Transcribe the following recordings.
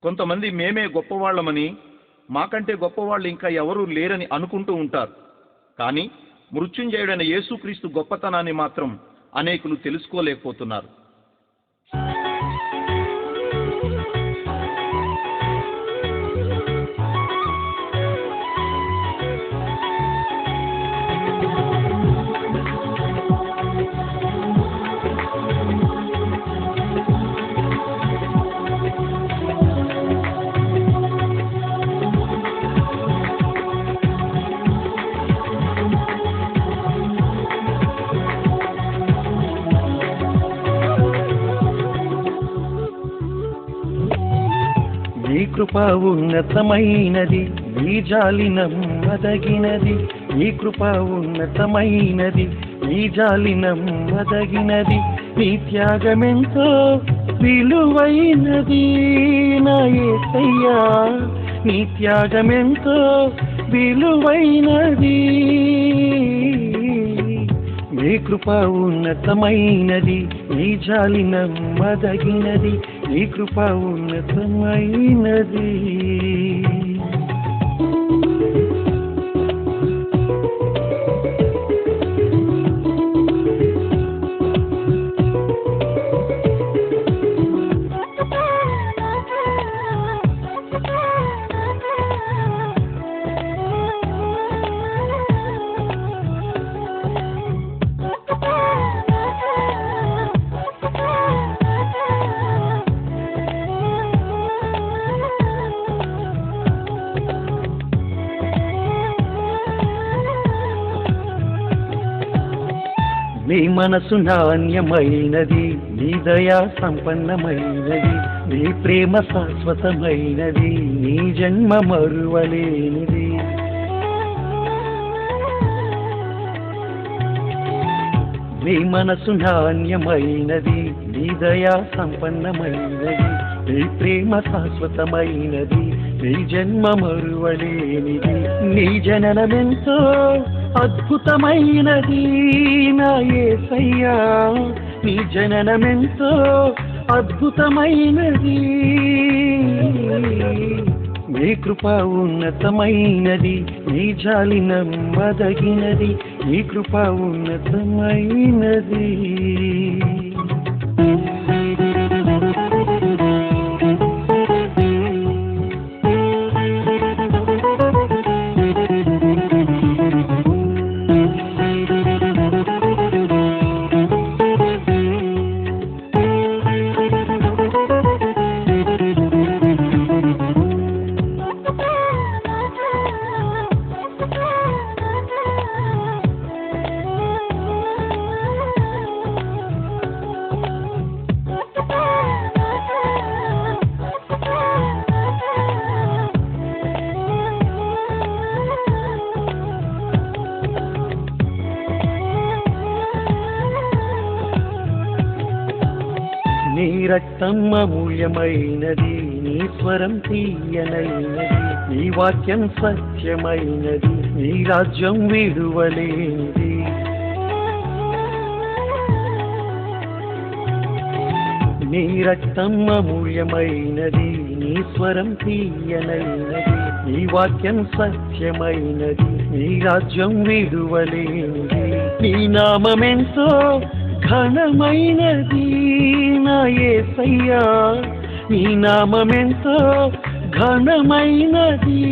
కొంతమంది మేమే గొప్పవాళ్లమని, మాకంటే గొప్పవాళ్ళు ఇంకా ఎవరూ లేరని అనుకుంటూ ఉంటారు. కానీ మృత్యుంజయుడైన యేసుక్రీస్తు గొప్పతనాన్ని మాత్రం అనేకులు తెలుసుకోలేకపోతున్నారు. నీ కృప ఉన్నతమైనది, నీ జాలి నమ్మదగినది. నీ కృప ఉన్నతమైనది, నీ జాలి నమ్మదగినది. నీ త్యాగమెంతో విలువైనది నా యేసయ్యా, నీ త్యాగమెంతో విలువైనది. నీ కృప ఉన్నతమైనది, నీ జాలి నమ్మదగినది. నీ కృప ఉన్నతమైనది. నీ మనసు నాణ్యమైనది, నీ దయా సంపన్నమైనది. నీ ప్రేమ శాశ్వతమైనది, నీ జన్మ మరువలేనిది. నీ మనసు నాణ్యమైనది, నీ దయా సంపన్నమైనది. నీ ప్రేమ శాశ్వతమైనది, నీ జన్మ మరువలేనిది. నీ జననమెంతో అద్భుతమైనది నా యేసయ్యా, నీ జననమెంతో అద్భుతమైనది. నీ కృప ఉన్నతమైనది, నీ జాలి నమ్మదగినది. నీ కృప ఉన్నతమైనది. నీ రక్తం అమూల్యమైనది, నీ స్వరం తీయనైనది. నీ వాక్యం సత్యమైనది, నీ రాజ్యం విడువలేనిది. నీ రక్తం అమూల్యమైనది, నీ స్వరం తీయనైనది. నీ వాక్యం సత్యమైనది, నీ రాజ్యం విడువలేనిది. నీ నామమెంతో ఘనమైనది నా యేసయ్యా, నీ నామమెంతో ఘనమైనది.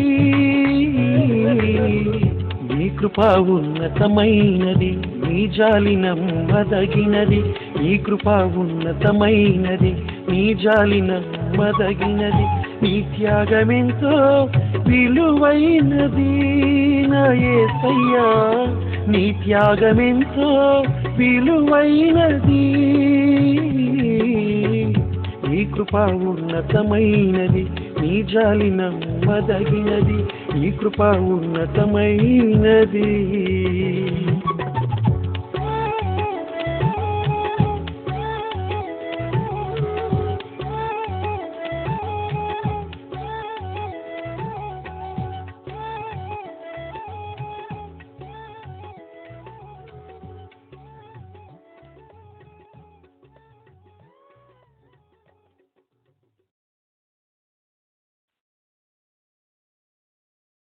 నీ కృప ఉన్నతమైనది, నీ జాలి నమ్మదగినది. నీ కృప ఉన్నతమైనది, నీ జాలి నమ్మదగినది. నీ త్యాగమెంతో విలువైనది నా యేసయ్యా, నీ త్యాగమెంతో విలువైనది. నీ కృప ఉన్నతమైనది, నీ జాలి నమ్మదగినది. నీ కృప ఉన్నతమైనది.